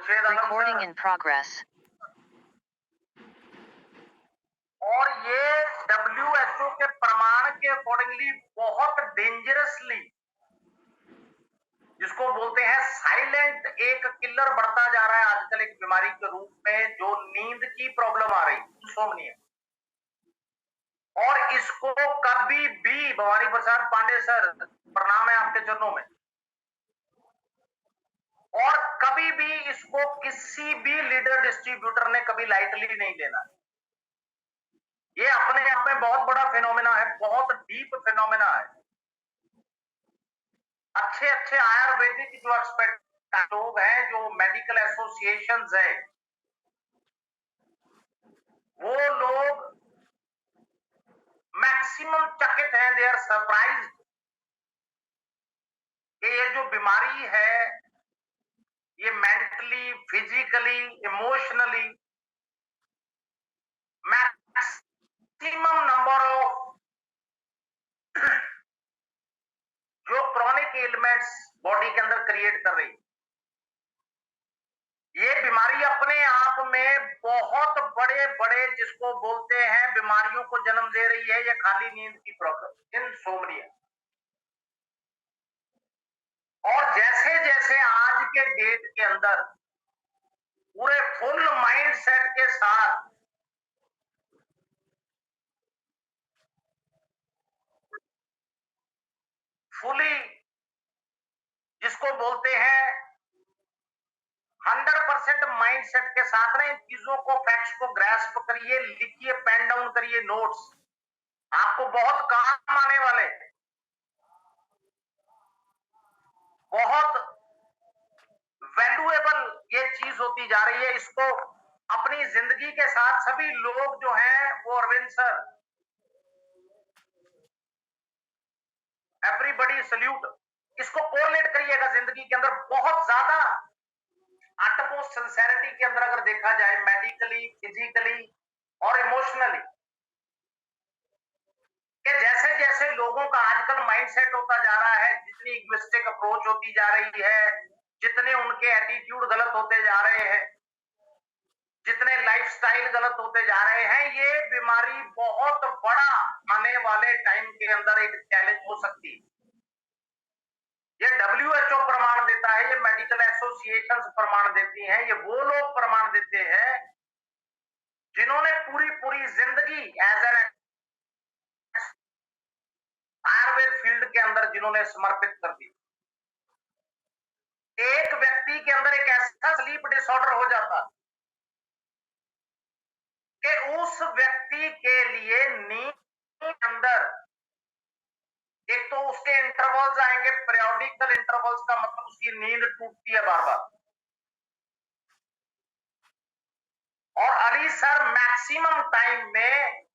Khurshid Alam Recording sir. in progress. और ये WHO के प्रमाण के अकॉर्डिंगली बहुत डेंजरसली, जिसको बोलते हैं साइलेंट, एक किलर बढ़ता जा रहा है आजकल एक बीमारी के रूप में, जो नींद की प्रॉब्लम आ रही, इंसोम्निया। और इसको कभी भी, भवानी प्रसाद पांडे सर प्रणाम है आपके चरणों में, और कभी भी इसको किसी भी लीडर डिस्ट्रीब्यूटर ने कभी लाइटली नहीं लेना। ये अपने आप में बहुत बड़ा फिनोमेना है, बहुत डीप फिनोमेना है। अच्छे अच्छे आयुर्वेदिक जो एक्सपर्ट लोग हैं, जो मेडिकल एसोसिएशंस है, वो लोग मैक्सिमम चकित हैं, दे आर सरप्राइज्ड कि ये जो बीमारी है, ये mentally, physically, emotionally maximum number of जो क्रॉनिक एलिमेंट्स बॉडी के अंदर क्रिएट कर रही। ये बीमारी अपने आप में बहुत बड़े बड़े, जिसको बोलते हैं, बीमारियों को जन्म दे रही है। ये खाली नींद की प्रॉब्लम, इंसोम्निया। और जैसे जैसे आज के डेट के अंदर पूरे फुल माइंड सेट के साथ फुली, जिसको बोलते हैं 100% माइंड सेट के साथ ना, इन चीजों को, फैक्ट्स को ग्रैस्प करिए, लिखिए, पेन डाउन करिए, नोट्स आपको बहुत काम आने वाले, बहुत वैल्यूएबल ये चीज होती जा रही है। इसको अपनी जिंदगी के साथ सभी लोग जो हैं, वो अरविंद सर, एवरीबॉडी सल्यूट, इसको कोरिलेट करिएगा जिंदगी के अंदर। बहुत ज्यादा आटमोस्ट सिंसेरिटी के अंदर अगर देखा जाए, मेडिकली, फिजिकली और इमोशनली, कि जैसे जैसे लोगों का आजकल माइंडसेट होता जा रहा है, जितनी इगोइस्टिक अप्रोच होती जा रही है, जितने उनके एटीट्यूड गलत होते जा रहे हैं, जितने लाइफस्टाइल गलत होते जा रहे हैं, ये बीमारी बहुत बड़ा आने वाले टाइम के अंदर एक चैलेंज हो सकती है। ये WHO प्रमाण देता है, ये मेडिकल एसोसिएशंस प्रमाण देती हैं, ये वो लोग प्रमाण देते हैं जिन्होंने पूरी पूरी जिंदगी एज एन आयुर्वेद फील्ड के अंदर जिन्होंने समर्पित कर दी। एक व्यक्ति के अंदर एक ऐसा स्लीप डिसऑर्डर हो जाता कि उस व्यक्ति के लिए नींद के अंदर, एक तो उसके इंटरवल्स आएंगे, पीरियोडिकल इंटरवल्स का मतलब उसकी नींद टूटती है बार बार। और अली सर, मैक्सिमम टाइम में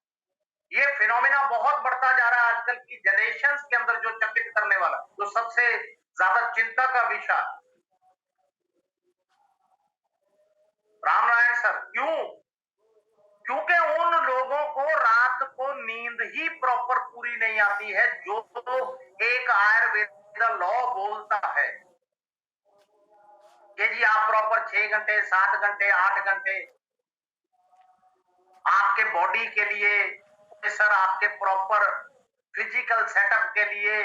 ये फिनोमेना बहुत बढ़ता जा रहा है आजकल की जनरेशन के अंदर, जो चकित करने वाला, जो सबसे ज्यादा चिंता का विषय। राम नारायण सर, क्यों? क्योंकि उन लोगों को रात को नींद ही प्रॉपर पूरी नहीं आती है, जो एक आयुर्वेद लॉ बोलता है कि जी आप प्रॉपर 6 घंटे, 7 घंटे, 8 घंटे आपके बॉडी के लिए, सर आपके प्रॉपर फिजिकल सेटअप के लिए,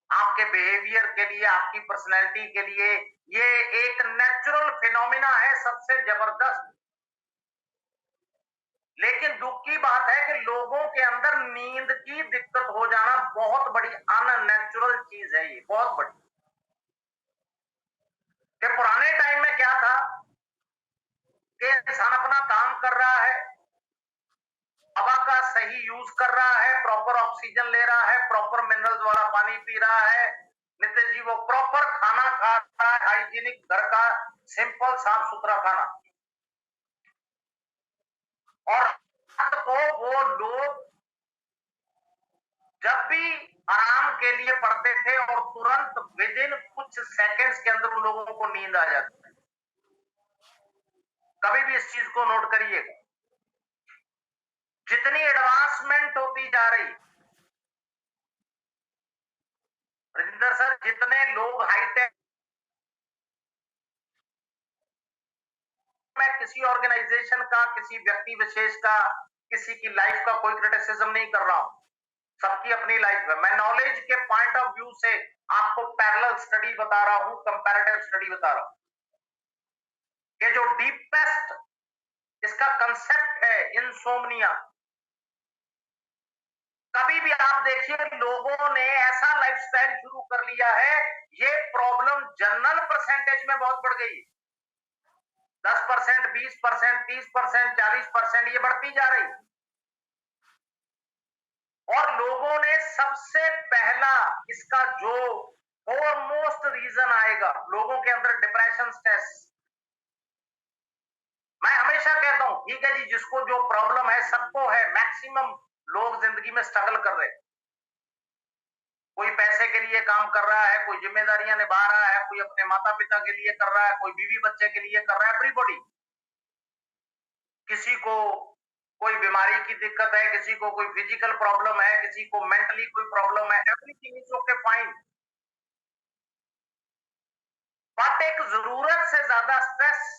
आपके बिहेवियर के लिए, आपकी पर्सनैलिटी के लिए, ये एक नेचुरल फिनोमिना है, सबसे जबरदस्त। लेकिन दुख की बात है कि लोगों के अंदर नींद की दिक्कत हो जाना बहुत बड़ी अननेचुरल चीज है, ये बहुत बड़ी। कि पुराने टाइम में क्या था कि इंसान अपना काम कर रहा है, हवा का सही यूज कर रहा है, प्रॉपर ऑक्सीजन ले रहा है, प्रॉपर मिनरल्स वाला पानी पी रहा है, नित्य जी वो प्रॉपर खाना खा रहा है, हाइजीनिक घर का सिंपल साफ सुथरा खाना। और रात को वो लोग जब भी आराम के लिए पढ़ते थे, और तुरंत विद इन कुछ सेकंड्स के अंदर उन लोगों को नींद आ जाती है। कभी भी इस चीज को नोट करिएगा, जितनी एडवांसमेंट होती जा रही, राजेंद्र सर, जितने लोग हाईटेक मैं किसी ऑर्गेनाइजेशन का, किसी व्यक्ति विशेष का, किसी की लाइफ का कोई क्रिटिसिज्म नहीं कर रहा हूं। सबकी अपनी लाइफ है। मैं नॉलेज के पॉइंट ऑफ व्यू से आपको पैरेलल स्टडी बता रहा हूं, कंपैरेटिव स्टडी बता रहा हूं। ये जो डीपेस्ट इसका कंसेप्ट है इंसोम्निया, कभी भी आप देखिए लोगों ने ऐसा लाइफस्टाइल शुरू कर लिया है, ये प्रॉब्लम जनरल परसेंटेज में बहुत बढ़ गई। 10%, 20%, 30%, 40% ये बढ़ती जा रही। और लोगों ने सबसे पहला इसका जो फोरमोस्ट रीजन आएगा, लोगों के अंदर डिप्रेशन, स्ट्रेस। मैं हमेशा कहता हूं ठीक है जी, जिसको जो प्रॉब्लम है सबको है, मैक्सिमम लोग जिंदगी में स्ट्रगल कर रहे हैं। कोई पैसे के लिए काम कर रहा है, कोई जिम्मेदारियां निभा रहा है, कोई अपने माता पिता के लिए कर रहा है, कोई बीवी बच्चे के लिए कर रहा है, एवरीबॉडी। किसी को कोई बीमारी की दिक्कत है, किसी को कोई फिजिकल प्रॉब्लम है, किसी को मेंटली कोई प्रॉब्लम है, everything is okay fine. But एक जरूरत से ज्यादा स्ट्रेस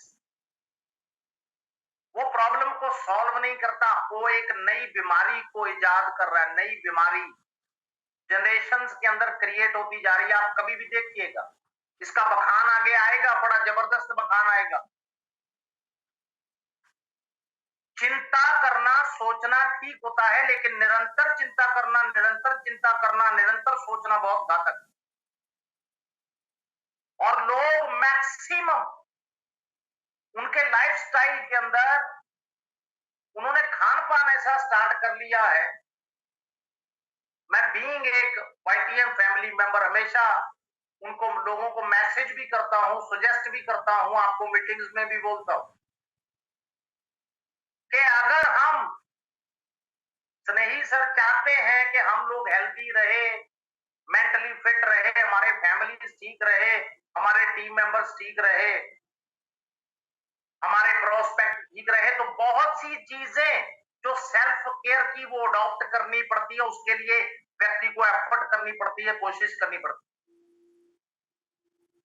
वो प्रॉब्लम को सॉल्व नहीं करता, वो एक नई बीमारी को इजाद कर रहा है। नई बीमारी जनरेशंस के अंदर क्रिएट होती जा रही है। आप कभी भी देखिएगा, इसका बखान आगे आएगा, बड़ा जबरदस्त बखान आएगा। चिंता करना, सोचना ठीक होता है, लेकिन निरंतर चिंता करना, निरंतर चिंता करना, निरंतर सोचना बहुत घातक है। और लोग मैक्सिमम उनके लाइफस्टाइल के अंदर उन्होंने खान पान ऐसा स्टार्ट कर लिया है। मैं बीइंग एक वाईटीएम फैमिली मेंबर हमेशा उनको, लोगों को मैसेज भी करता हूं, सजेस्ट भी करता हूं, आपको मीटिंग्स में भी बोलता हूं कि अगर हम स्नेही सर चाहते हैं कि हम लोग हेल्दी रहे, मेंटली फिट रहे, हमारे फैमिली ठीक रहे, हमारे टीम मेंबर्स ठीक रहे, हमारे प्रोस्पेक्ट ठीक रहे, तो बहुत सी चीजें जो सेल्फ केयर की वो अडॉप्ट करनी पड़ती है। उसके लिए व्यक्ति को एफर्ट करनी पड़ती है, कोशिश करनी पड़ती है।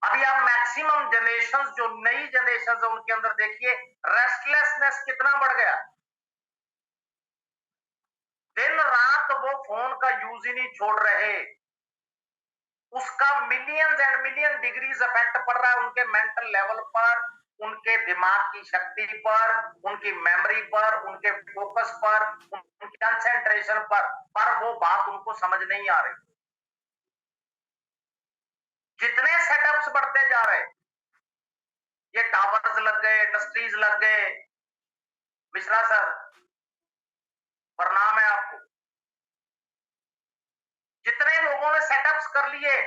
अभी आप मैक्सिमम जनरेशन, जो नई जनरेशन है, उनके अंदर देखिए रेस्टलेसनेस कितना बढ़ गया। दिन रात वो फोन का यूज ही नहीं छोड़ रहे। उसका millions and million degrees effect पड़ रहा है उनके मेंटल लेवल पर, उनके दिमाग की शक्ति पर, उनकी मेमोरी पर, उनके फोकस पर, उनकी कंसंट्रेशन पर वो बात उनको समझ नहीं आ रही। जितने सेटअप्स बढ़ते जा रहे, ये टावर्स लग गए, इंडस्ट्रीज लग गए। मिश्रा सर, प्रणाम है आपको। जितने लोगों ने सेटअप्स कर लिए,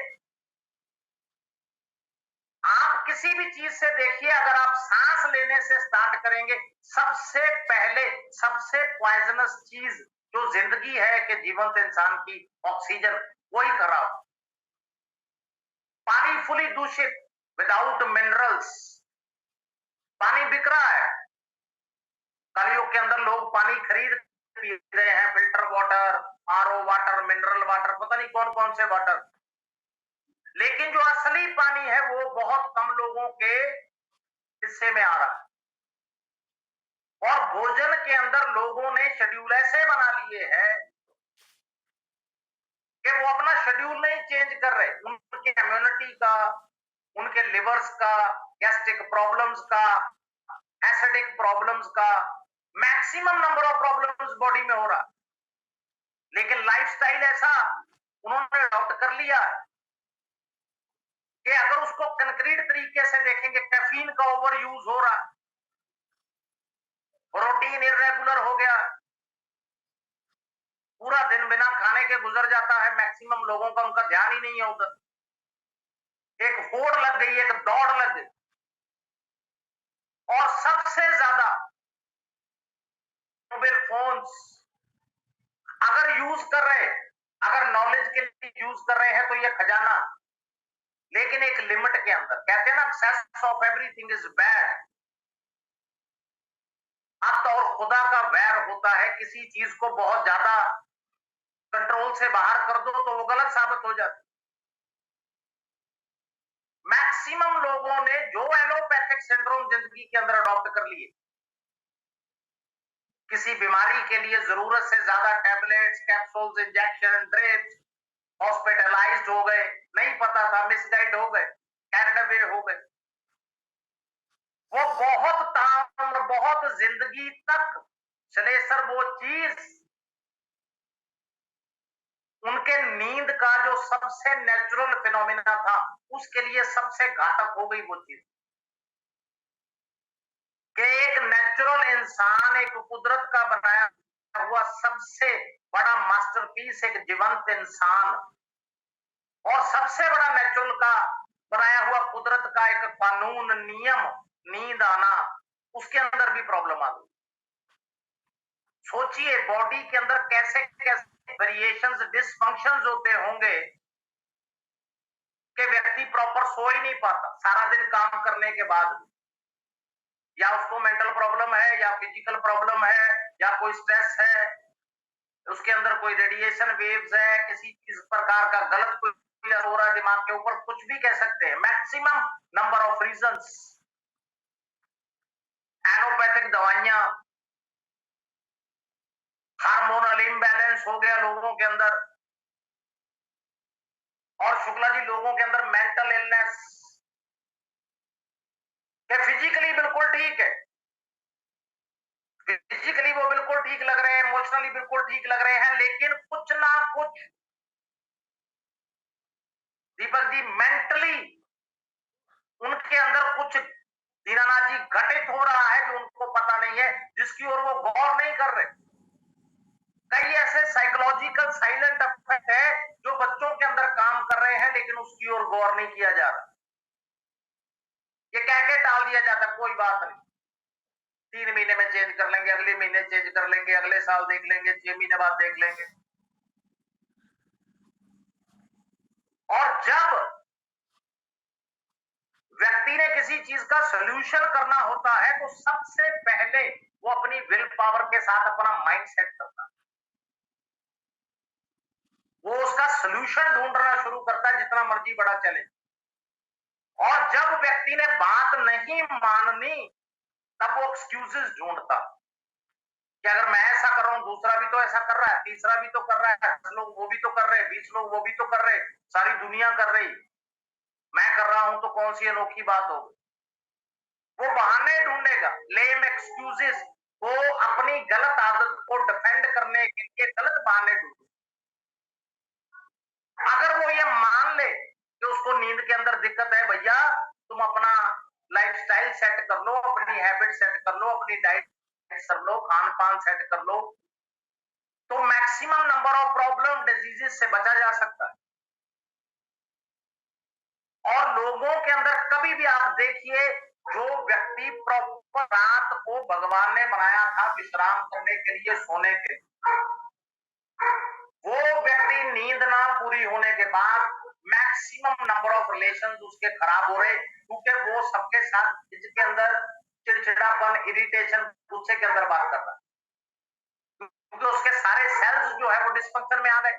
आप किसी भी चीज से देखिए, अगर आप सांस लेने से स्टार्ट करेंगे, सबसे पहले सबसे पॉइजनस चीज जो जिंदगी है कि जीवंत इंसान की, ऑक्सीजन, वही खराब। पानी फुली दूषित, विदाउट मिनरल्स, पानी बिक रहा है। कलयुग के अंदर लोग पानी खरीद पी रहे हैं, filter water, RO water, mineral water, पता नहीं कौन कौन से वाटर। लेकिन जो असली पानी है वो बहुत कम लोगों के हिस्से में आ रहा है। और भोजन के अंदर लोगों ने शेड्यूल ऐसे बना लिए हैं कि वो अपना शेड्यूल नहीं चेंज कर रहे। उनकी इम्यूनिटी का, उनके लिवर्स का, गैस्ट्रिक प्रॉब्लम्स का, एसिडिक प्रॉब्लम्स का, maximum number of problems body में हो रहा। लेकिन लाइफस्टाइल ऐसा उन्होंने अडॉप्ट कर लिया कि अगर उसको कंक्रीट तरीके से देखेंगे, कैफीन का ओवर यूज हो रहा, प्रोटीन इरेगुलर हो गया, पूरा दिन बिना खाने के गुजर जाता है मैक्सिमम लोगों का, उनका ध्यान ही नहीं है उधर। एक होड़ लग गई, एक दौड़ लग गई। और सबसे ज्यादा मोबाइल फोन्स अगर यूज कर रहे, अगर नॉलेज के लिए यूज कर रहे हैं तो ये खजाना, लेकिन एक लिमिट के अंदर। कहते हैं ना, excess of everything is bad. अब तो और खुदा का वैर होता है, किसी चीज को बहुत ज्यादा कंट्रोल से बाहर कर दो तो वो गलत साबित हो जाती। मैक्सिमम लोगों ने जो एलोपैथिक सिंड्रोम जिंदगी के अंदर अडॉप्ट कर लिए, किसी बीमारी के लिए जरूरत से ज्यादा tablets, capsules, injection, drips, hospitalised हो गए, नहीं पता था, मिसगाइड हो गए, कैरिड अवे हो गए। वो बहुत ताउम्र, बहुत जिंदगी तक चले सर वो चीज, उनके नींद का जो सबसे नेचुरल फिनोमिना था, उसके लिए सबसे घातक हो गई वो चीज कि एक नेचुरल इंसान, एक कुदरत का बनाया हुआ सबसे बड़ा मास्टरपीस, एक जीवंत इंसान, और सबसे बड़ा नेचुरल का बनाया हुआ कुदरत का एक कानून, नियम, नींद आना, उसके अंदर भी प्रॉब्लम आ गई। सोचिए बॉडी के अंदर कैसे कैसे वेरिएशंस, डिसफंक्शंस होते होंगे कि व्यक्ति प्रॉपर सो ही नहीं पाता सारा दिन काम करने के बाद, या उसको मेंटल प्रॉब्लम है, या फिजिकल प्रॉब्लम है, या कोई स्ट्रेस है, उसके अंदर कोई रेडिएशन वेव्स है, किसी किस प्रकार का गलत कोई हो रहा है दिमाग के ऊपर, कुछ भी कह सकते हैं। Maximum number of reasons, allopathic दवाइयां, हार्मोनल इम्बैलेंस हो गया लोगों के अंदर, और शुक्ला जी लोगों के अंदर मेंटल इलनेस, फिजिकली बिल्कुल ठीक है, फिजिकली वो बिल्कुल ठीक लग रहे हैं, इमोशनली बिल्कुल ठीक लग रहे हैं, लेकिन कुछ ना कुछ दीपक जी मेंटली उनके अंदर कुछ दीनानाथ जी घटित हो रहा है जो उनको पता नहीं है, जिसकी ओर वो गौर नहीं कर रहे। कई ऐसे साइकोलॉजिकल साइलेंट इफेक्ट है जो बच्चों के अंदर काम कर रहे हैं, लेकिन उसकी ओर गौर नहीं किया जा रहा। ये कह के टाल दिया जाता कोई बात नहीं, 3 महीने में चेंज कर लेंगे, अगले महीने चेंज कर लेंगे, अगले साल देख लेंगे, 6 महीने बाद देख लेंगे। और जब व्यक्ति ने किसी चीज का सोल्यूशन करना होता है तो सबसे पहले वो अपनी विल पावर के साथ अपना माइंड सेट करता है, वो उसका सोल्यूशन ढूंढना शुरू करता है, जितना मर्जी बड़ा चले। और जब व्यक्ति ने बात नहीं माननी, तब वो एक्सक्यूजेस ढूंढता कि अगर मैं ऐसा कर रहा हूं, दूसरा भी तो ऐसा कर रहा है, तीसरा भी तो कर रहा है, 10 लोग वो भी तो कर रहे हैं, 20 लोग वो भी तो कर रहे हैं, सारी दुनिया कर रही, मैं कर रहा हूं तो कौन सी अनोखी बात होगी। वो बहाने ढूंढेगा, लेम एक्सक्यूजेस, वो अपनी गलत आदत को डिफेंड करने के लिए गलत बहाने ढूंढे। अगर वो ये मान ले कि उसको नींद के अंदर दिक्कत है, भैया तुम अपना लाइफस्टाइल सेट कर लो, अपनी हैबिट सेट कर लो, अपनी डाइट कर लो, खान पान सेट कर लो, तो maximum number of problem, diseases से बचा जा सकता है। और लोगों के अंदर कभी भी आप देखिए, जो व्यक्ति प्रॉपर रात को भगवान ने बनाया था विश्राम करने के लिए, सोने के, वो व्यक्ति नींद ना पूरी होने के बाद मैक्सिमम नंबर ऑफ रिलेशंस उसके खराब हो रहे, क्योंकि वो सबके साथ के अंदर चिड़चिड़ापन, इरिटेशन, गुस्से के अंदर बात कर रहा है, क्योंकि उसके सारे सेल्स जो है वो डिस्फंक्शन में आ गए,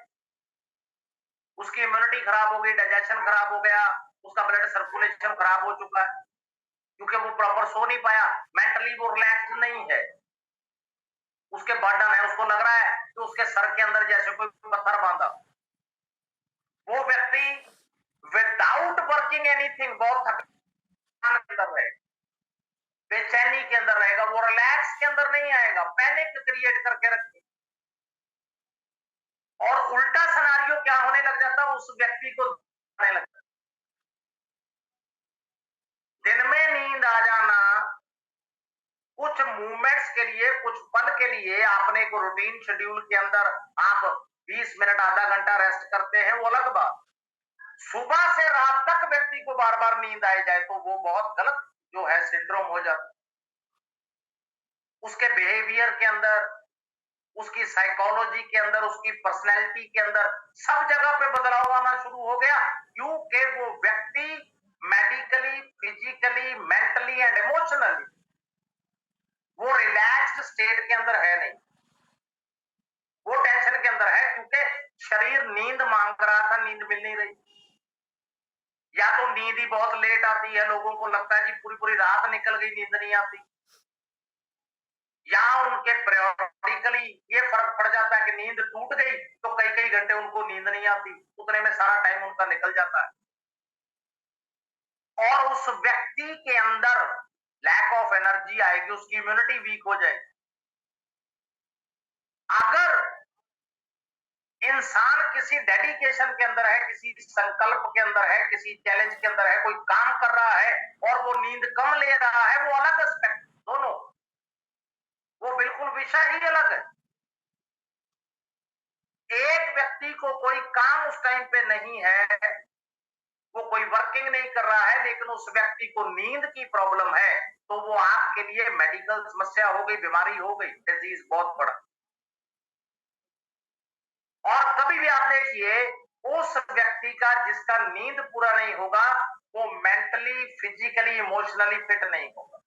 उसकी इम्यूनिटी खराब हो गई, डाइजेशन खराब हो गया, उसका ब्लड सर्कुलेशन खराब हो चुका है, क्योंकि वो प्रॉपर सो नहीं पाया, मेंटली वो रिलैक्स नहीं है, उसके बर्डन है, उसको लग रहा है कि उसके सर के अंदर जैसे कोई पत्थर बांधा। वो व्यक्ति विदाउट वर्किंग एनीथिंग बहुत थकान के अंदर रहेगा, बेचैनी के अंदर रहेगा, वो रिलैक्स के अंदर नहीं आएगा, पैनिक क्रिएट करके रखेगा। और उल्टा सिनेरियो क्या होने लग जाता है, उस व्यक्ति को आने लगता है। दिन में नींद आ जाना कुछ मूवमेंट्स के लिए, कुछ पल के लिए, आपने एक रूटीन शेड्यूल के अंदर आप 20 मिनट आधा घंटा रेस्ट करते हैं, वो अलग बात। सुबह से रात तक व्यक्ति को बार बार नींद आ जाए तो वो बहुत गलत जो है सिंड्रोम हो जाता। उसके बिहेवियर के अंदर, उसकी साइकोलॉजी के अंदर, उसकी पर्सनैलिटी के अंदर सब जगह पे बदलाव आना शुरू हो गया, क्योंकि वो व्यक्ति medically, physically, mentally and emotionally वो रिलैक्स्ड स्टेट के अंदर है नहीं, वो टेंशन के अंदर है, क्योंकि शरीर नींद मांग रहा था, नींद मिल नहीं रही। या तो नींद ही बहुत लेट आती है, लोगों को लगता है जी पूरी पूरी रात निकल गई, नींद नहीं आती, या उनके periodically ये फर्क पड़ जाता है कि नींद टूट गई तो कई कई घंटे उनको नींद नहीं आती, उतने में सारा टाइम उनका निकल जाता है और उस व्यक्ति के अंदर लैक ऑफ एनर्जी आएगी, उसकी इम्यूनिटी वीक हो जाएगी। अगर इंसान किसी डेडिकेशन के अंदर है, किसी संकल्प के अंदर है, किसी चैलेंज के अंदर है, कोई काम कर रहा है और वो नींद कम ले रहा है, वो अलग एस्पेक्ट, दोनों, वो बिल्कुल विषय ही अलग है। एक व्यक्ति को कोई काम उस टाइम पे नहीं है, वो कोई वर्किंग नहीं कर रहा है, लेकिन उस व्यक्ति को नींद की प्रॉब्लम है, तो वो आपके लिए मेडिकल समस्या हो गई, बीमारी हो गई, डिजीज बहुत बड़ा। और कभी भी आप देखिए उस व्यक्ति का जिसका नींद पूरा नहीं होगा, वो मेंटली, फिजिकली, इमोशनली फिट नहीं होगा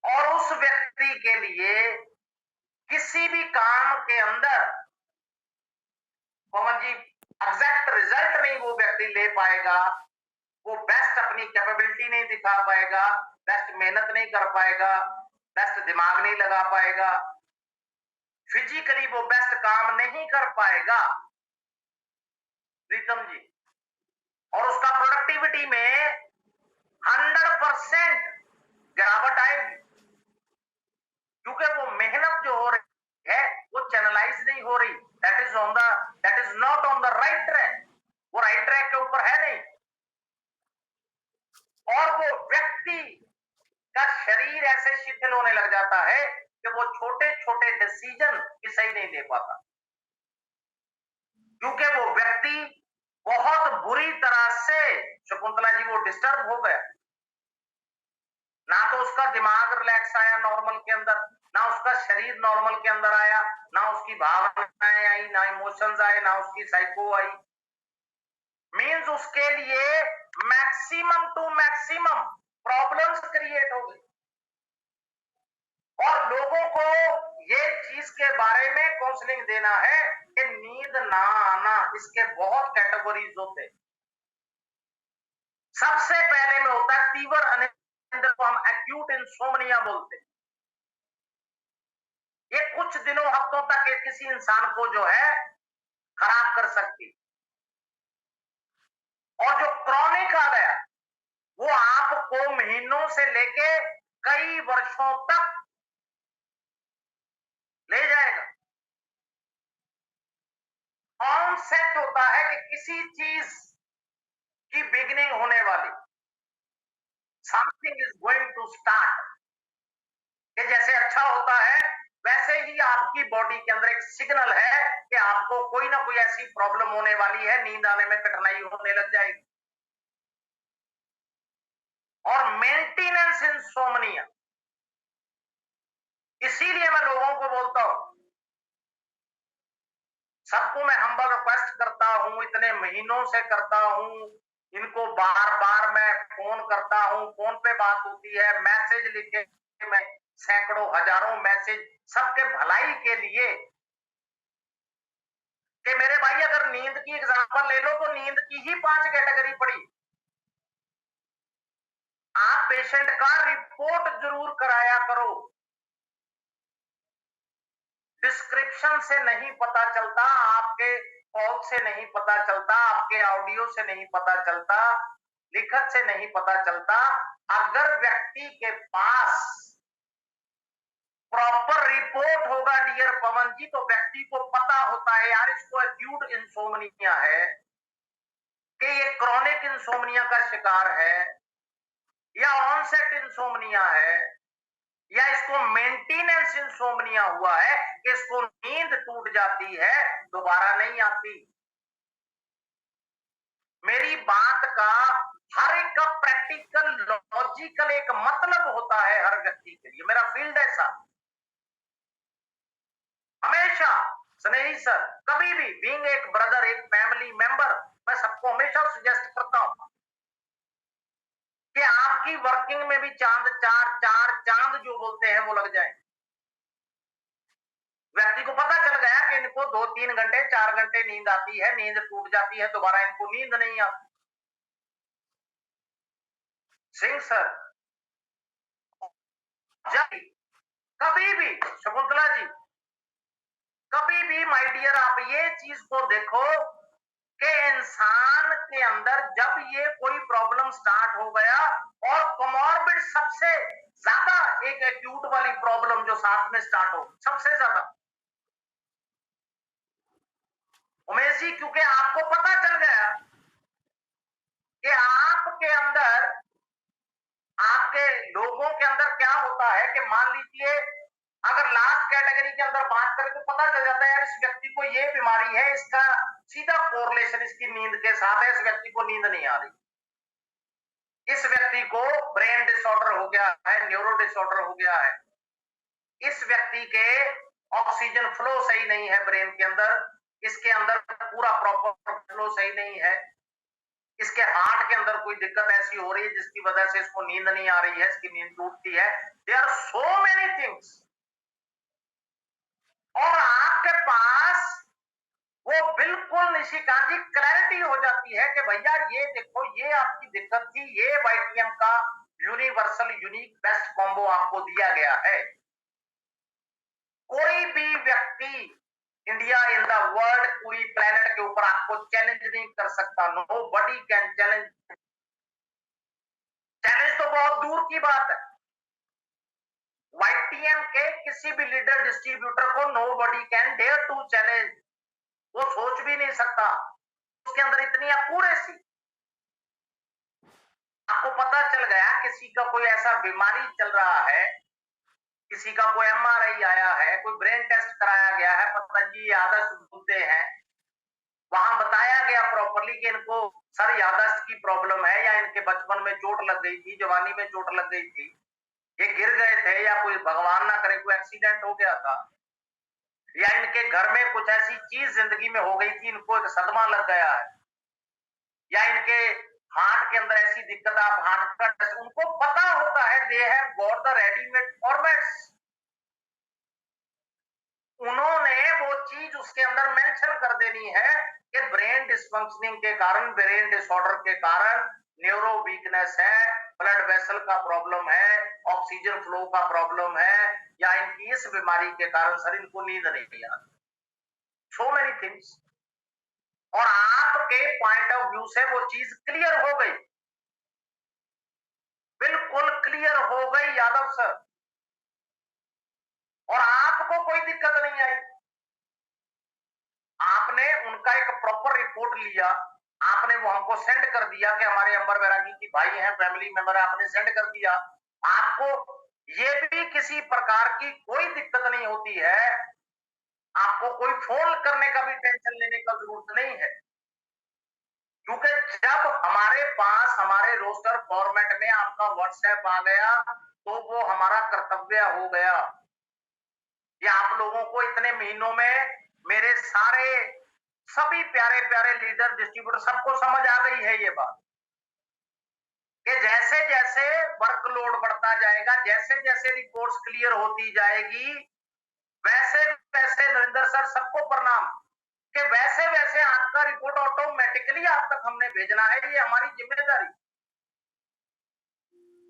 और उस व्यक्ति के लिए किसी भी काम के अंदर पवन जी एग्जैक्ट रिजल्ट नहीं वो व्यक्ति ले पाएगा, वो बेस्ट अपनी कैपेबिलिटी नहीं दिखा पाएगा, बेस्ट मेहनत नहीं कर पाएगा, बेस्ट दिमाग नहीं लगा पाएगा, फिजिकली वो बेस्ट काम नहीं कर पाएगा प्रीतम जी, और उसका प्रोडक्टिविटी में 100% गिरावट आएगी, क्योंकि वो मेहनत जो हो रही है वो चैनलाइज नहीं हो रही, that is not on the right track, वो राइट ट्रैक के ऊपर है नहीं, और वो व्यक्ति का शरीर ऐसे शिथिल होने लग जाता है कि वो छोटे छोटे डिसीजन भी सही नहीं ले पाता, क्योंकि वो व्यक्ति बहुत बुरी तरह से, शकुंतला जी, वो डिस्टर्ब हो गया, ना तो उसका दिमाग रिलैक्स आया नॉर्मल के अंदर, ना उसका शरीर नॉर्मल के अंदर आया, ना उसकी भावनाएं आई, ना इमोशंस आए, ना उसकी साइको आई, मींस उसके लिए maximum to maximum problems create हो गई। और लोगों को ये चीज के बारे में काउंसलिंग देना है कि नींद ना आना, इसके बहुत कैटेगरीज होते हैं। सबसे पहले में होता है तीव्र अनिद्रा को हम एक्यूट इंसोम्निया बोलते हैं। ये कुछ दिनों हफ्तों तक किसी इंसान को जो है खराब कर सकती, और जो क्रॉनिक आ गया वो आपको महीनों से लेके कई वर्षों तक ले जाएगा। ऑनसेट होता है कि किसी चीज की बिगिनिंग होने वाली, something is going to start, कि जैसे अच्छा होता है वैसे ही आपकी बॉडी के अंदर एक सिग्नल है कि आपको कोई ना कोई ऐसी प्रॉब्लम होने वाली है, नींद आने में कठिनाई होने लग जाएगी। और मेंटेनेंस इंसोम्निया, इसीलिए मैं लोगों को बोलता हूं, सबको मैं हम्बल रिक्वेस्ट करता हूं, इतने महीनों से करता हूं, इनको बार बार मैं फोन करता हूं, फोन पे बात होती है, मैसेज लिखे, मैं सैकड़ों हजारों मैसेज सबके भलाई के लिए, कि मेरे भाई अगर नींद की एग्जांपल ले लो तो नींद की ही 5 कैटेगरी पड़ी। आप पेशेंट का रिपोर्ट जरूर कराया करो, डिस्क्रिप्शन से नहीं पता चलता, आपके कॉल से नहीं पता चलता, आपके ऑडियो से नहीं पता चलता, लिखत से नहीं पता चलता। अगर व्यक्ति के पास प्रॉपर रिपोर्ट होगा डियर पवन जी, तो व्यक्ति को पता होता है यार इसको एक्यूट इंसोम्निया है, कि ये क्रॉनिक इंसोम्निया का शिकार है, या ऑनसेट इंसोम्निया है, या इसको मेंटेनेंस इंसोम्निया हुआ है कि इसको नींद टूट जाती है, दोबारा नहीं आती। मेरी बात का हर एक का प्रैक्टिकल लॉजिकल एक मतलब होता है हर व्यक्ति के लिए, मेरा फील्ड ऐसा हमेशा। स्नेही सर, कभी भी बीइंग एक ब्रदर, एक फैमिली मेंबर, मैं सबको हमेशा सजेस्ट करता हूं कि आपकी वर्किंग में भी चांद, चार चांद जो बोलते हैं वो लग जाए। व्यक्ति को पता चल गया कि इनको 2-3 घंटे 4 घंटे नींद आती है, नींद टूट जाती है, दोबारा इनको नींद नहीं आती, सिंह सर, जब कभी भी शकुंतला जी, कभी भी माय डियर आप ये चीज को देखो कि इंसान के अंदर जब ये कोई प्रॉब्लम स्टार्ट हो गया, और कोमॉर्बिड सबसे ज्यादा एक एक्यूट वाली प्रॉब्लम जो साथ में स्टार्ट हो, सबसे ज्यादा उमेश जी, क्योंकि आपको पता चल गया कि आपके अंदर, आपके लोगों के अंदर क्या होता है कि मान लीजिए अगर लास्ट कैटेगरी के अंदर बात करें तो पता चल जाता है यार इस व्यक्ति को ये बीमारी है, इसका सीधा कोरिलेशन इसकी नींद के साथ है, इस व्यक्ति को नींद नहीं आ रही, इस व्यक्ति को ब्रेन डिसऑर्डर हो गया है, न्यूरो डिसऑर्डर हो गया है, इस व्यक्ति के ऑक्सीजन फ्लो सही नहीं है ब्रेन के अंदर, इसके अंदर पूरा प्रॉपर फ्लो सही नहीं है, इसके हार्ट के अंदर कोई दिक्कत ऐसी हो रही है जिसकी वजह से इसको नींद नहीं आ रही है, इसकी नींद टूटती है। There are so many things, और आपके पास वो बिल्कुल निशिकांत जी क्लैरिटी हो जाती है कि भैया ये देखो ये आपकी दिक्कत थी, ये वाईटीएम का यूनिवर्सल यूनिक बेस्ट कॉम्बो आपको दिया गया है। कोई भी व्यक्ति इंडिया इन द वर्ल्ड, पूरी प्लेनेट के ऊपर आपको चैलेंज नहीं कर सकता। Nobody can challenge, challenge तो बहुत दूर की बात है। वाईटीएम के किसी भी लीडर डिस्ट्रीब्यूटर को nobody can dare to challenge, वो सोच भी नहीं सकता, उसके अंदर इतनी एक्यूरेसी। आपको पता चल गया किसी का कोई ऐसा बीमारी चल रहा है, किसी का कोई एमआरआई आया है, कोई ब्रेन टेस्ट कराया गया है, पता जी याददाश्त भूलते हैं, वहां बताया गया प्रॉपरली कि इनको सर याददाश्त की प्रॉब्लम है, या इनके बचपन में चोट लग गई थी, जवानी में चोट लग गई थी, ये गिर गए थे, या कोई भगवान ना करे कोई एक्सीडेंट हो गया था, या इनके घर में कुछ ऐसी चीज जिंदगी में हो गई थी, इनको एक सदमा लग गया है, या इनके हार्ट के अंदर ऐसी दिक्कत, आप हार्ट का टेस्ट, उनको पता होता है, they have got the readymade formats, उन्होंने वो चीज उसके अंदर मेंशन कर देनी है कि ब्रेन डिसफंक्शनिंग के कारण, ब्रेन डिसऑर्डर के कारण न्यूरो वीकनेस है, ब्लड वेसल का प्रॉब्लम है, ऑक्सीजन फ्लो का प्रॉब्लम है, या इनकी इस बीमारी के कारण सर इनको नींद नहीं आती, सो मेनी थिंग्स। और आपके पॉइंट ऑफ व्यू से वो चीज क्लियर हो गई, बिल्कुल क्लियर हो गई यादव सर, और आपको कोई दिक्कत नहीं आई। आपने उनका एक प्रॉपर रिपोर्ट लिया, आपने वो हमको सेंड कर दिया कि हमारे अंबर बैरागी की भाई हैं, फैमिली मेंबर, आपने सेंड कर दिया। आपको ये भी किसी प्रकार की कोई दिक्कत नहीं होती है, आपको कोई फोन करने का भी टेंशन लेने का जरूरत नहीं है, क्योंकि जब हमारे पास हमारे रोस्टर फॉर्मेट में आपका व्हाट्सएप आ गया तो वो हमारा कर्तव्य हो गया। ये आप लोगों को इतने महीनों में मेरे सारे सभी प्यारे प्यारे लीडर डिस्ट्रीब्यूटर सबको समझ आ गई है ये बात कि जैसे जैसे वर्कलोड बढ़ता जाएगा, जैसे जैसे रिपोर्ट्स क्लियर होती जाएगी, वैसे वैसे नरेंद्र सर सबको प्रणाम, कि वैसे वैसे आपका रिपोर्ट ऑटोमेटिकली आप तक हमने भेजना है, ये हमारी जिम्मेदारी,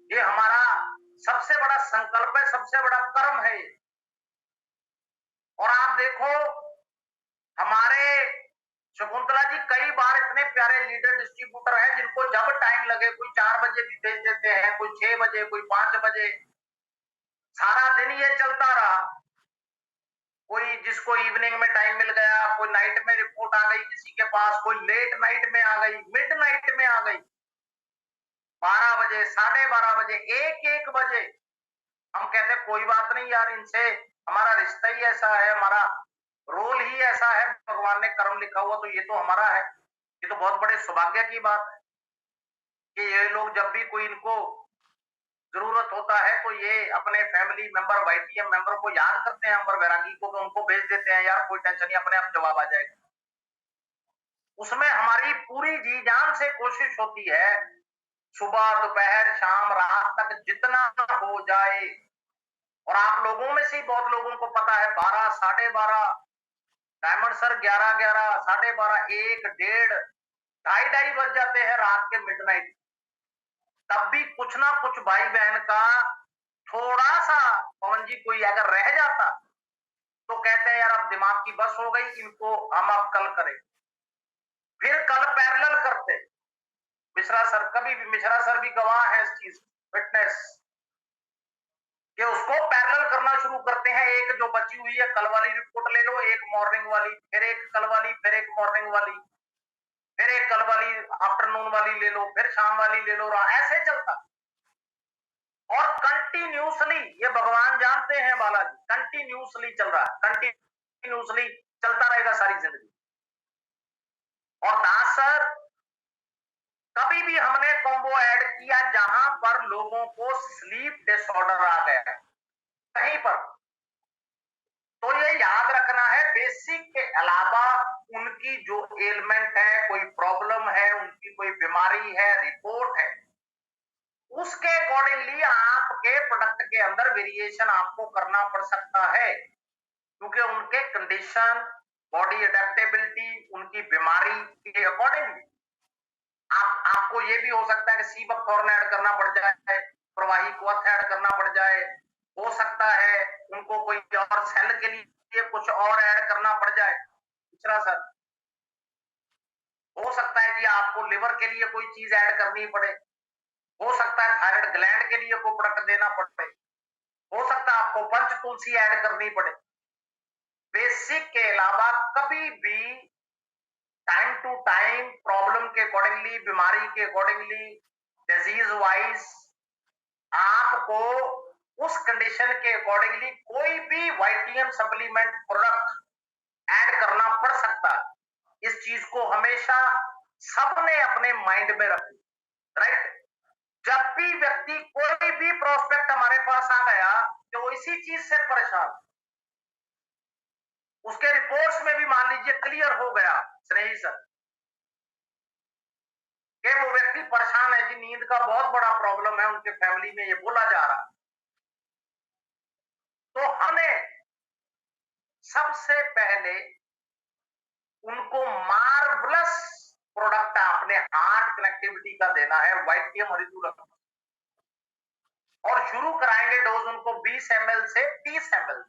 ये हमारा सबसे बड़ा संकल्प है, सबसे बड़ा कर्म है ये। और आप देखो हमारे शकुंतला जी कई बार इतने प्यारे लीडर डिस्ट्रीब्यूटर हैं जिनको जब टाइम लगे, कोई 4 बजे भी भेज देते हैं, कोई 6 बजे, कोई 5 बजे, सारा दिन ये चलता रहा। कोई जिसको इवनिंग में टाइम मिल गया, कोई नाइट में रिपोर्ट आ गई किसी के पास, कोई लेट नाइट में आ गई, मिड नाइट में आ गई, 12 बजे, 12:30 बजे, 1-1 बजे। हम कहते कोई बात नहीं यार, इनसे हमारा रिश्ता ही ऐसा है, हमारा रोल ही ऐसा है, भगवान ने कर्म लिखा हुआ तो ये तो हमारा है। ये तो बहुत बड़े सौभाग्य की बात है कि ये लोग जब भी कोई इनको जरूरत होता है तो ये अपने फैमिली मेंबर, वाईटीएम मेंबर को याद करते हैं, अंबर बैरागी को, तो उनको भेज देते हैं, यार कोई टेंशन नहीं, अपने आप जवाब आ जाएगा। उसमें हमारी पूरी जी जान से कोशिश होती है, सुबह दोपहर शाम रात तक जितना हो जाए। और आप लोगों में से बहुत लोगों को पता है 12, 12:30, डायमंड सर 11, 12:30, 1, 1:30, 2:30 बज जाते हैं रात के मिडनाइट, तब भी कुछ ना कुछ भाई बहन का थोड़ा सा, पवन जी, कोई अगर रह जाता तो कहते हैं यार अब दिमाग की बस हो गई, इनको हम अब कल करें, फिर कल पैरेलल करते। मिश्रा सर, कभी भी मिश्रा सर भी गवाह है इस चीज, फिटनेस, कि उसको पैरेलल करना शुरू करते हैं। एक जो बची हुई है कल वाली रिपोर्ट ले लो, एक मॉर्निंग वाली, फिर एक कल वाली, फिर एक मॉर्निंग वाली, फिर एक कल वाली आफ्टरनून वाली ले लो, फिर शाम वाली ले लो, ऐसे चलता। और कंटिन्यूसली, ये भगवान जानते हैं बालाजी, कंटिन्यूसली चल रहा है, कंटिन्यूसली चलता रहेगा सारी जिंदगी। और दास सर, कभी भी हमने कॉम्बो ऐड किया जहां पर लोगों को स्लीप डिसऑर्डर आ गया है कहीं पर, तो ये याद रखना है, बेसिक के अलावा उनकी जो एलिमेंट है, कोई प्रॉब्लम है, उनकी कोई बीमारी है, रिपोर्ट है, उसके अकॉर्डिंगली आपके प्रोडक्ट के अंदर वेरिएशन आपको करना पड़ सकता है, क्योंकि उनके कंडीशन, बॉडी अडेप्टेबिलिटी, उनकी बीमारी के अकॉर्डिंगली आपको ये भी हो सकता है कि सी बकथॉर्न ऐड करना पड़ जाए, प्रवाही क्वथ ऐड करना पड़ जाए, हो सकता है उनको कोई और सेल के लिए कुछ और ऐड करना पड़ जाए। दूसरा सर, हो सकता है जी आपको लिवर के लिए कोई चीज ऐड करनी पड़े, हो सकता है थायराइड ग्लैंड के लिए कोई प्रोडक्ट देना पड़े, हो सकता है आपको पंच तुलसी ऐड करनी पड़े। बेसिक के अलावा कभी भी टाइम टू टाइम प्रॉब्लम के अकॉर्डिंगली, बीमारी के अकॉर्डिंगली, डिजीज वाइज आपको उस कंडीशन के अकॉर्डिंगली कोई भी वाइटियम सप्लीमेंट प्रोडक्ट ऐड करना पड़ सकता है। इस चीज को हमेशा सबने अपने माइंड में रखी, राइट। जब भी व्यक्ति, कोई भी प्रोस्पेक्ट हमारे पास आ गया तो इसी चीज से परेशान, उसके रिपोर्ट्स में भी मान लीजिए क्लियर हो गया स्नेही सर कि वो व्यक्ति परेशान है जी, नींद का बहुत बड़ा प्रॉब्लम है उनके फैमिली में, ये बोला जा रहा। तो हमें सबसे पहले उनको मार्वलस प्रोडक्ट अपने हार्ट कनेक्टिविटी का देना है, वाइटियम हरितुलक, और शुरू कराएंगे डोज उनको 20 ml से 30 ml।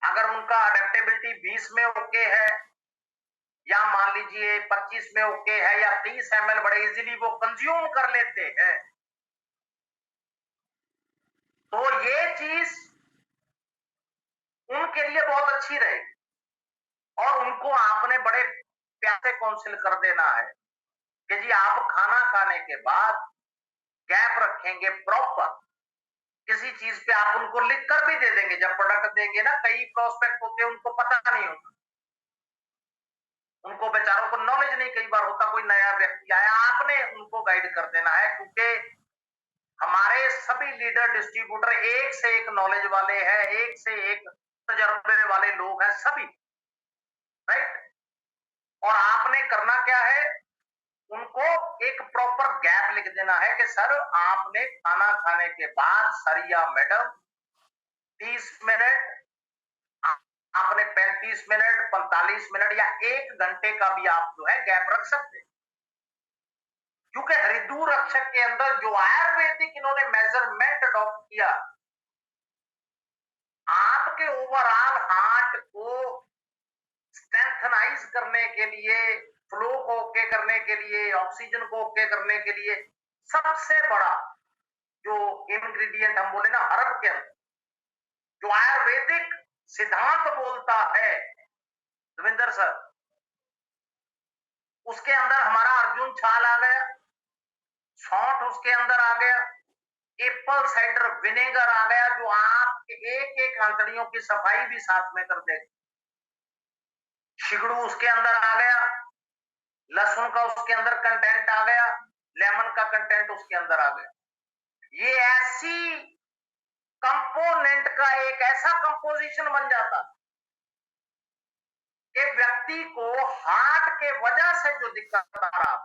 अगर उनका अडेप्टेबिलिटी 20 में ओके है, या मान लीजिए 25 में ओके है, या 30 ml बड़े इजीली वो कंज्यूम कर लेते हैं, तो ये चीज उनके लिए बहुत अच्छी रहेगी। और उनको आपने बड़े प्यार से काउंसिल कर देना है कि जी आप खाना खाने के बाद गैप रखेंगे प्रॉपर, किसी चीज पे आप उनको लिख कर भी दे देंगे। जब प्रोडक्ट देंगे ना, कई प्रोस्पेक्ट होते हैं उनको पता नहीं होता, उनको बेचारों को नॉलेज नहीं कई बार होता, कोई नया व्यक्ति आया, आपने उनको गाइड कर देना है, क्योंकि हमारे सभी लीडर डिस्ट्रीब्यूटर एक से एक नॉलेज वाले हैं, एक से एक तजर्बे वाले लोग हैं सभी, राइट। और आपने करना क्या है, उनको एक प्रॉपर गैप लिख देना है कि सर आपने खाना खाने के बाद सर या मैडम 30 मिनट, आपने 35 मिनट, 45 मिनट या 1 घंटे का भी आप जो है गैप रख सकते हैं। क्योंकि हृदय रक्षक के अंदर जो आयुर्वेदिक इन्होंने मेजरमेंट अडॉप्ट किया, आपके ओवरऑल हार्ट को स्ट्रेंथनाइज करने के लिए, फ्लो को ओके करने के लिए, ऑक्सीजन को ओके करने के लिए, सबसे बड़ा जो इंग्रेडिएंट हम बोले ना हर्ब के अंदर, जो आयुर्वेदिक सिद्धांत बोलता है रविंदर सर, उसके अंदर हमारा अर्जुन छाल आ गया, सौंठ उसके अंदर आ गया, एप्पल साइडर विनेगर आ गया, जो आपके एक एक आंतड़ियों की सफाई भी साथ में कर देगा। शिगड़ू उसके अंदर आ गया, लहसुन का उसके अंदर कंटेंट आ गया, लेमन का कंटेंट उसके अंदर आ गया। ये ऐसी कंपोनेंट का एक ऐसा कंपोजिशन बन जाता कि व्यक्ति को हार्ट के वजह से जो दिक्कत आ रहा,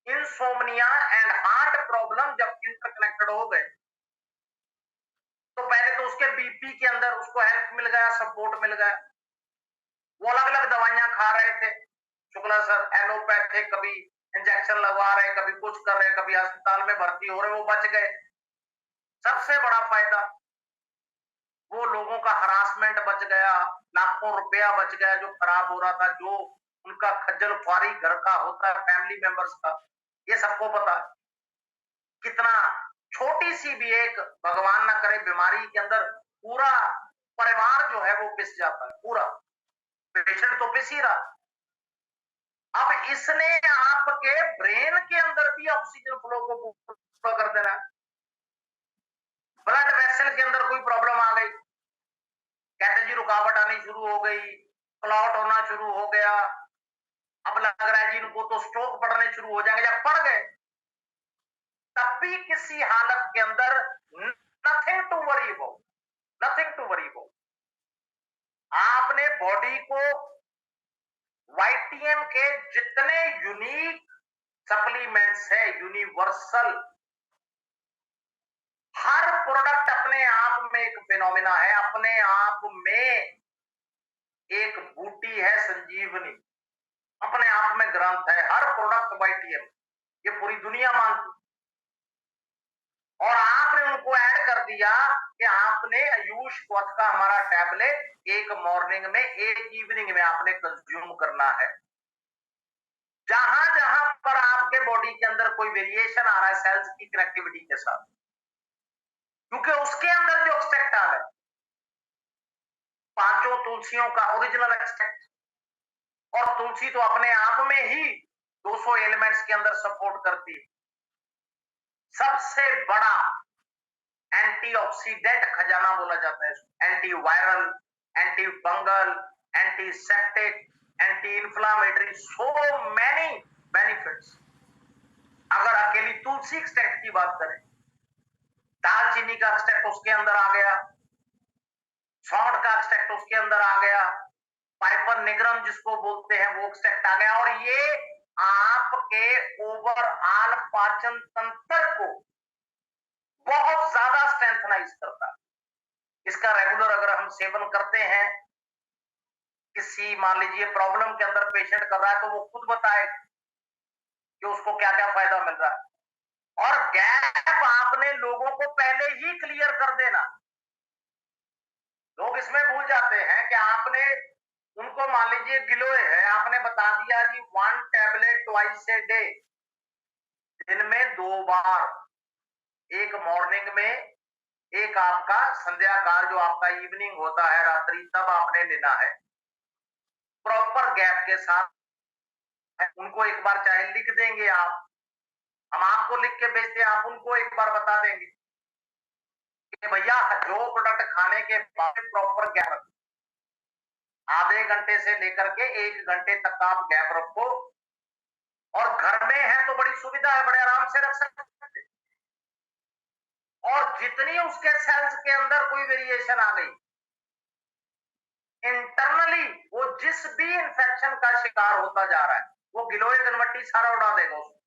इंसोम्निया एंड हार्ट प्रॉब्लम जब इंटरकनेक्टेड हो गए, तो पहले तो उसके बीपी के अंदर उसको हेल्प मिल गया, सपोर्ट मिल गया, वो अलग अलग दवाइयां खा रहे थे शुक्ला सर, एलोपैथिक, कभी इंजेक्शन लगवा रहे, कभी कुछ कर रहे, कभी अस्पताल में भर्ती हो रहे, वो बच गए। सबसे बड़ा फायदा वो लोगों का हरासमेंट बच गया, लाखों रुपया बच गया जो खराब हो रहा था, जो उनका खज्जल खुआरी घर का होता है फैमिली मेंबर्स का, ये सबको पता है। कितना छोटी सी भी एक भगवान ना करे बीमारी के अंदर पूरा परिवार जो है वो पिस जाता है, पूरा पेशेंट तो पिस ही रहा। अब इसने आपके ब्रेन के अंदर भी ऑक्सीजन फ्लो को पूरा कर देना है। ब्लड वेसल के अंदर कोई प्रॉब्लम आ गई, कहते जी रुकावट आनी शुरू हो गई, क्लॉट होना शुरू हो गया, अब लग रहा है जी इनको तो स्ट्रोक पड़ने शुरू हो जाएंगे, जब पड़ गए तब भी किसी हालत के अंदर nothing to worry about, nothing to worry about. आपने बॉडी को वाईटीएम के जितने यूनिक सप्लीमेंट्स है, यूनिवर्सल, हर प्रोडक्ट अपने आप में एक फिनोमिना है, अपने आप में एक बूटी है संजीवनी, अपने आप में ग्रंथ है हर प्रोडक्ट वाईटीएम, ये पूरी दुनिया मानती। और आपने उनको ऐड कर दिया कि आपने आयुष क्वथ का हमारा टैबलेट एक मॉर्निंग में एक इवनिंग में आपने कंज्यूम करना है। जहां जहां पर आपके बॉडी के अंदर कोई वेरिएशन आ रहा है सेल्स की कनेक्टिविटी के साथ, क्योंकि उसके अंदर जो एक्सट्रैक्ट है पांचों तुलसियों का ओरिजिनल एक्सट्रैक्ट, और तुलसी तो अपने आप में ही 200 एलिमेंट्स के अंदर सपोर्ट करती है। सबसे बड़ा एंटीऑक्सीडेंट खजाना बोला जाता है, anti viral, anti fungal, antiseptic, anti inflammatory, so many benefits. अगर अकेली तुलसी एक्सट्रैक्ट की बात करें, दालचीनी का एक्सट्रैक्ट उसके अंदर आ गया, सौंठ का एक्सट्रैक्ट उसके अंदर आ गया, पाइपर निग्रम जिसको बोलते हैं वो एक्सट्रैक्ट आ गया, और ये आपके ओवरऑल पाचन तंत्र को बहुत ज्यादा स्ट्रेंथनाइज करता है। इसका रेगुलर अगर हम सेवन करते हैं, किसी मान लीजिए प्रॉब्लम के अंदर पेशेंट कर रहा है तो वो खुद बताए कि उसको क्या क्या फायदा मिल रहा है, और गैप आपने लोगों को पहले ही क्लियर कर देना। लोग इसमें भूल जाते हैं कि आपने उनको मान लीजिए गिलोय है, आपने बता दिया जी 1 टैबलेट ट्वाइस ए डे, दिन में 2 बार, एक मॉर्निंग में, एक आपका संध्या काल जो आपका इवनिंग होता है रात्रि, तब आपने लेना है प्रॉपर गैप के साथ। उनको एक बार चाहे लिख देंगे आप, हम आपको लिख के भेजते हैं, आप उनको एक बार बता देंगे कि भैया जो प्रोडक्ट खाने के बाद प्रॉपर गैप रखो, आधे घंटे से लेकर के 1 घंटे तक आप गैप रखो, और घर में है तो बड़ी सुविधा है, बड़े आराम से रख सकते। और जितनी उसके सेल्स के अंदर कोई वेरिएशन आ गई इंटरनली, वो जिस भी इंफेक्शन का शिकार होता जा रहा है वो गिलोय गनवट्टी सारा उड़ा देगा उसको,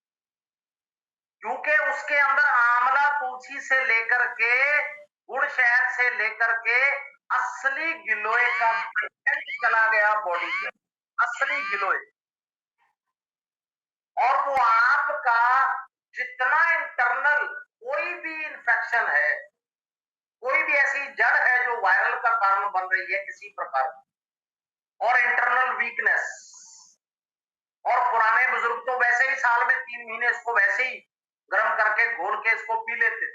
क्योंकि उसके अंदर आंवला तुलसी से लेकर के गुड़ शहद से लेकर के असली गिलोय का कंटेंट चला गया बॉडी के, असली गिलोय। और वो आपका जितना इंटरनल कोई भी इंफेक्शन है, कोई भी ऐसी जड़ है जो वायरल का कारण बन रही है किसी प्रकार की, और इंटरनल वीकनेस, और पुराने बुजुर्ग तो वैसे ही साल में 3 महीने इसको वैसे ही गर्म करके घोल के इसको पी लेते,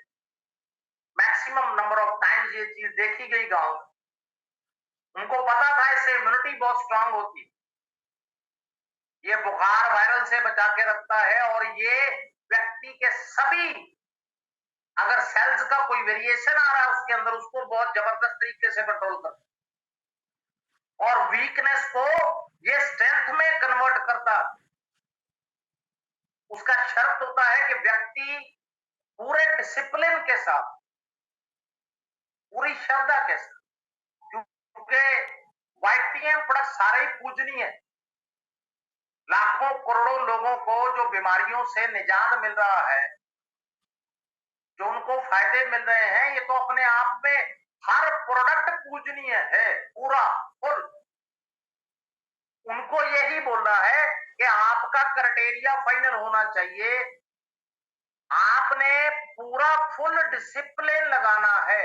मैक्सिमम नंबर ऑफ टाइम्स ये चीज देखी गई गांव में। उनको पता था इससे इम्यूनिटी बहुत स्ट्रांग होती, ये बुखार वायरल से बचा के रखता है, और ये व्यक्ति के सभी अगर सेल्स का कोई वेरिएशन आ रहा है उसके अंदर, उसको बहुत जबरदस्त तरीके से कंट्रोल करता है, और वीकनेस को ये स्ट्रेंथ में कन्वर्ट करता। उसका शर्त होता है कि व्यक्ति पूरे डिसिप्लिन के साथ, पूरी श्रद्धा के साथ, क्योंकि वाईटीएम प्रोडक्ट सारे ही पूजनीय है। लाखों करोड़ों लोगों को जो बीमारियों से निजात मिल रहा है, जो उनको फायदे मिल रहे हैं, ये तो अपने आप में हर प्रोडक्ट पूजनीय है, पूरा फुल। उनको यही बोलना है कि आपका क्राइटेरिया फाइनल होना चाहिए, आपने पूरा फुल डिसिप्लिन लगाना है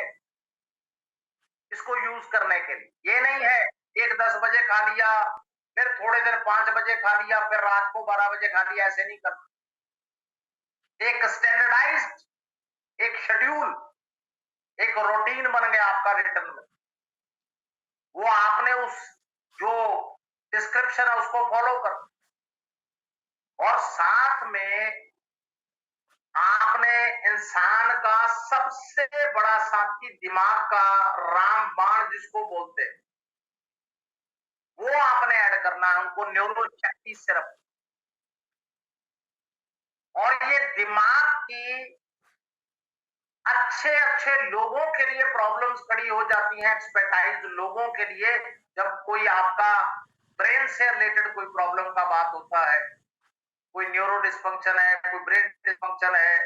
इसको यूज करने के लिए। ये नहीं है एक 10 बजे खा लिया, फिर थोड़ी देर 5 बजे खा लिया, फिर रात को 12 बजे खा लिया, ऐसे नहीं करना। एक स्टैंडर्डाइज्ड, एक शेड्यूल, एक रूटीन बन गया आपका रिटर्न में, वो आपने उस जो डिस्क्रिप्शन है उसको फॉलो कर, और साथ में आपने इंसान का सबसे बड़ा साथी दिमाग का रामबाण जिसको बोलते हैं, वो आपने ऐड करना है उनको, न्यूरो शक्ति सिर्फ। और ये दिमाग की अच्छे अच्छे लोगों के लिए प्रॉब्लम्स खड़ी हो जाती हैं, एक्सपर्टाइज लोगों के लिए, जब कोई आपका ब्रेन से रिलेटेड कोई प्रॉब्लम का बात होता है, कोई न्यूरो डिस्फंक्शन है, कोई ब्रेन डिस्फंक्शन है,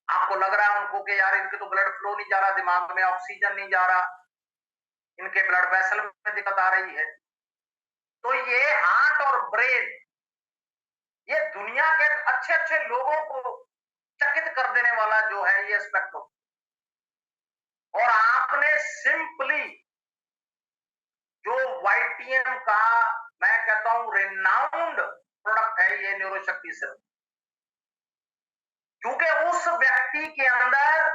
आपको लग रहा है उनको कि यार इनके तो ब्लड फ्लो नहीं जा रहा, दिमाग में ऑक्सीजन नहीं जा रहा, इनके ब्लड वेसल में दिक्कत आ रही है, तो ये हार्ट और ब्रेन, ये दुनिया के अच्छे अच्छे लोगों को चकित कर देने वाला जो है ये एस्पेक्ट हो। और आपने सिंपली जो वाईटीएम का मैं कहता हूं रिनाउंड प्रोडक्ट है ये न्यूरो शक्ति सिर्फ, क्योंकि उस व्यक्ति के अंदर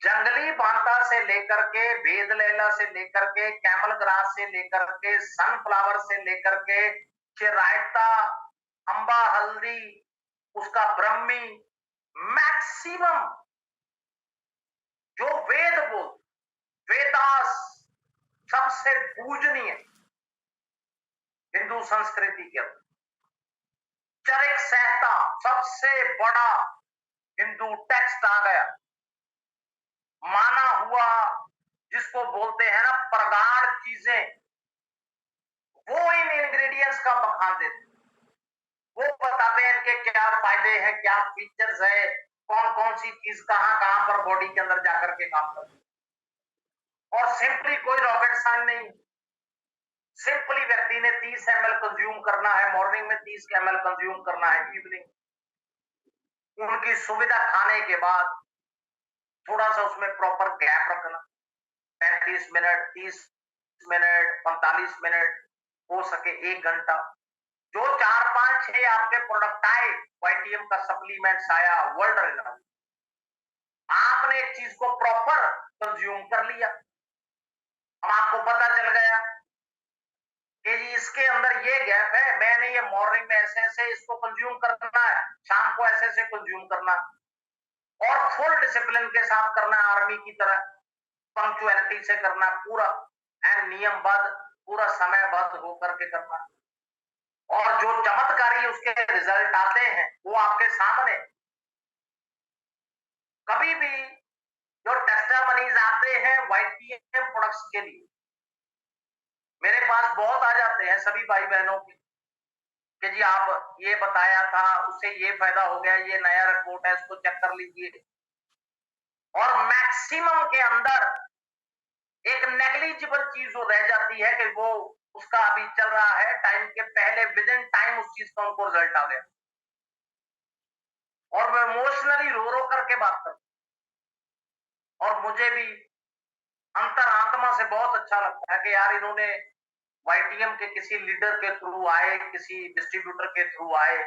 जंगली बांता से लेकर के, भेद लैला से लेकर के, कैमल ग्रास से लेकर के, सनफ्लावर से लेकर के, चिरायता, अंबा हल्दी, उसका ब्रह्मी, मैक्सिमम जो वेद बोल, वेदास सबसे पूजनीय हिंदू संस्कृति के अंदर, चरिक संहिता सबसे बड़ा हिंदू टेक्स्ट आ गया, माना हुआ जिसको बोलते हैं ना प्रगाढ़ चीजें, वो इन इंग्रेडिएंट्स का बखान देते, वो बताते हैं इनके क्या फायदे हैं, क्या फीचर्स है, कौन कौन सी चीज कहां कहां पर बॉडी के अंदर जाकर के काम करती है। और सिंपली कोई रॉकेट साइंस नहीं, सिंपली व्यक्ति ने 30 ml कंज्यूम करना है, मॉर्निंग में 30 ml कंज्यूम करना है, इवनिंग उनकी सुविधा खाने के बाद थोड़ा सा उसमें प्रॉपर गैप रखना, 35 मिनट, 30 मिनट, 45 मिनट, हो सके 1 घंटा, जो 4, 5, 6 आपके प्रोडक्ट आए, वाईटीएम का सप्लीमेंट्स आया, वर्ल्ड रिनाउंड, आपने एक चीज को प्रॉपर कंज्यूम कर लिया, अब आपको पता चल गया कि जी इसके अंदर ये गैप है, मैंने ये मॉर्निंग में ऐसे ऐसे इसको कंज्यूम करना है, शाम को ऐसे ऐसे कंज्यूम करना, और फुल डिसिप्लिन के साथ करना, आर्मी की तरह पंक्चुअलिटी से करना पूरा, एंड नियमबद्ध पूरा समयबद्ध होकर के करना, और जो चमत्कारी उसके रिजल्ट आते हैं वो आपके सामने। कभी भी जो टेस्टामनीज आते हैं वाईटीएम प्रोडक्ट्स के लिए, मेरे पास बहुत आ जाते हैं सभी भाई बहनों के कि जी आप ये बताया था, उससे ये फायदा हो गया, ये नया रिपोर्ट है, इसको चेक कर लीजिए, और मैक्सिमम के अंदर एक नेग्लिजिबल चीज वो रह जाती है कि वो उसका अभी चल रहा है, टाइम के पहले विद इन टाइम उस चीज का उनको रिजल्ट आ गया, और मैं इमोशनली रो रो करके बात करता, और मुझे भी अंतरात्मा से बहुत अच्छा लगता है कि यार इन्होंने वाईटीएम के किसी लीडर के थ्रू आए, किसी डिस्ट्रीब्यूटर के थ्रू आए,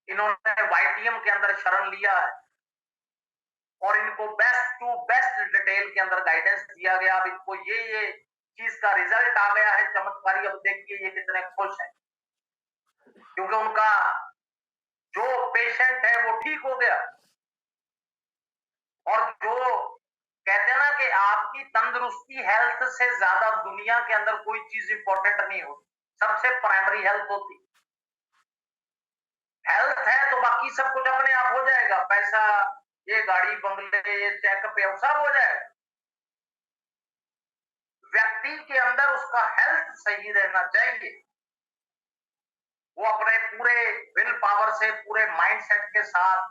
इन्होंने वाईटीएम के अंदर शरण लिया है, और इनको बेस्ट टू बेस्ट डिटेल के अंदर गाइडेंस दिया गया, अब इनको ये चीज का रिजल्ट आ गया है चमत्कारी, अब देखिए ये कितने खुश हैं, क्योंकि उनका जो पेशेंट है वो ठीक हो गया। और जो कहते हैं ना कि आपकी तंदुरुस्ती, हेल्थ से ज्यादा दुनिया के अंदर कोई चीज इंपॉर्टेंट नहीं होती, सबसे प्राइमरी हेल्थ होती, हेल्थ है तो बाकी सब कुछ अपने आप हो जाएगा, पैसा, ये गाड़ी बंगले, ये चेकअप, सब हो जाएगा। व्यक्ति के अंदर उसका हेल्थ सही रहना चाहिए, वो अपने पूरे विल पावर से, पूरे माइंडसेट के साथ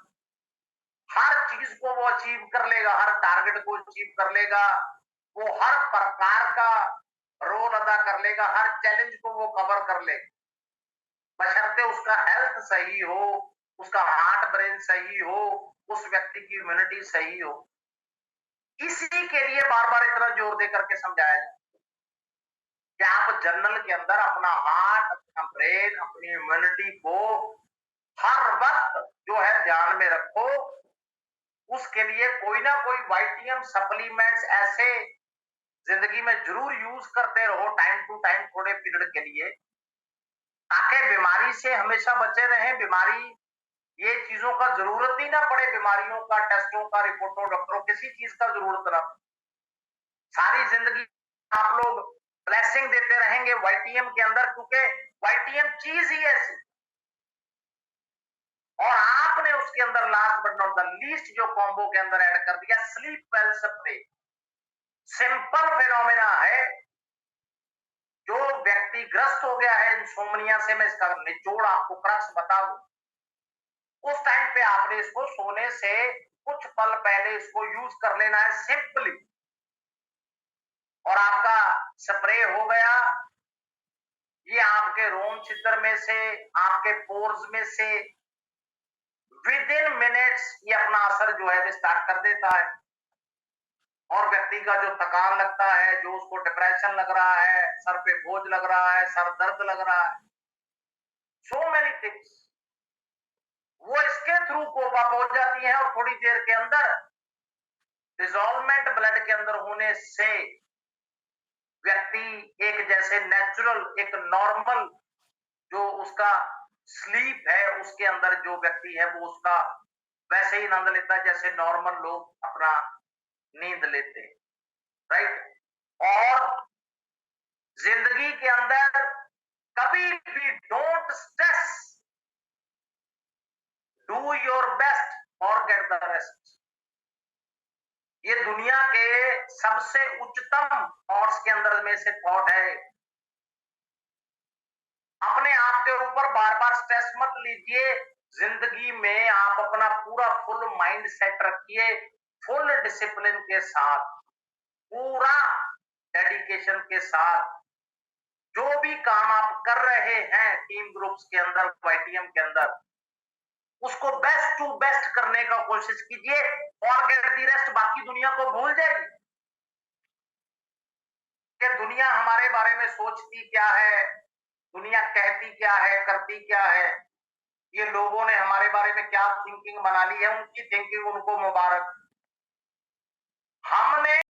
हर चीज को वो अचीव कर लेगा, हर टारगेट को अचीव कर लेगा, वो हर प्रकार का रोल अदा कर लेगा, हर चैलेंज को वो कवर कर लेगा। बशर्ते उसका हेल्थ सही हो, उसका हार्ट ब्रेन सही हो, उस व्यक्ति की इम्यूनिटी सही हो। इसी के लिए बार-बार इतना जोर दे करके समझाया जाए कि आप जर्नल के अंदर अपना हार्ट, अपना ब्रेन, अपनी इम्यूनिटी को हर वक्त जो है ध्यान में रखो। उसके लिए कोई ना कोई वाइटियम सप्लीमेंट्स ऐसे जिंदगी में जरूर यूज करते रहो टाइम टू टाइम थोड़े पीरियड के लिए, ताकि बीमारी से हमेशा बचे रहें। बीमारी ये चीजों का जरूरत ही ना पड़े, बीमारियों का, टेस्टों का, रिपोर्टों, डॉक्टरों, किसी चीज का जरूरत ना। सारी जिंदगी आप लोग ब्लेसिंग देते रहेंगे वाईटीएम के अंदर, क्योंकि वाईटीएम चीज ही ऐसी, और आपने उसके अंदर last but not the least जो कॉम्बो के अंदर ऐड कर दिया sleep well spray. Simple phenomena है। जो व्यक्ति ग्रस्त हो गया है इंसोम्निया से, मैं इसका निचोड़ आपको क्रक्स बता दूं, उस टाइम पे आपने इसको सोने से कुछ पल पहले इसको यूज कर लेना है सिंपली, और आपका स्प्रे हो गया। ये आपके रोम छिद्र में से, आपके पोर्स में से विद इन मिनट्स ये अपना असर जो है स्टार्ट कर देता है। और व्यक्ति का जो थकान लगता है, जो उसको डिप्रेशन लग रहा है, सर पे बोझ लग रहा है, सर दर्द लग रहा है, सो मेनी थिंग्स, वो इसके थ्रू कोप अप हो जाती है। और थोड़ी देर के अंदर डिसॉल्वमेंट ब्लड के अंदर होने से व्यक्ति एक जैसे नेचुरल, एक नॉर्मल जो उसका स्लीप है उसके अंदर जो व्यक्ति है वो उसका वैसे ही आनंद लेता है जैसे नॉर्मल लोग अपना नींद लेते हैं, राइट। और जिंदगी के अंदर कभी भी don't stress, do your best, forget the rest. ये दुनिया के सबसे उच्चतम थॉट्स के अंदर में से थॉट है। अपने आप के ऊपर बार बार स्ट्रेस मत लीजिए। जिंदगी में आप अपना पूरा फुल माइंड सेट रखिए, फुल डिसिप्लिन के साथ, पूरा डेडिकेशन के साथ। जो भी काम आप कर रहे हैं टीम ग्रुप्स के अंदर, वाईटीएम के अंदर, उसको बेस्ट टू बेस्ट करने का कोशिश कीजिए। फॉरगेट द रेस्ट, बाकी दुनिया को भूल जाइए कि दुनिया हमारे बारे में सोचती क्या है, दुनिया कहती क्या है, करती क्या है। ये लोगों ने हमारे बारे में क्या थिंकिंग बना ली है, उनकी थिंकिंग उनको मुबारक। हमने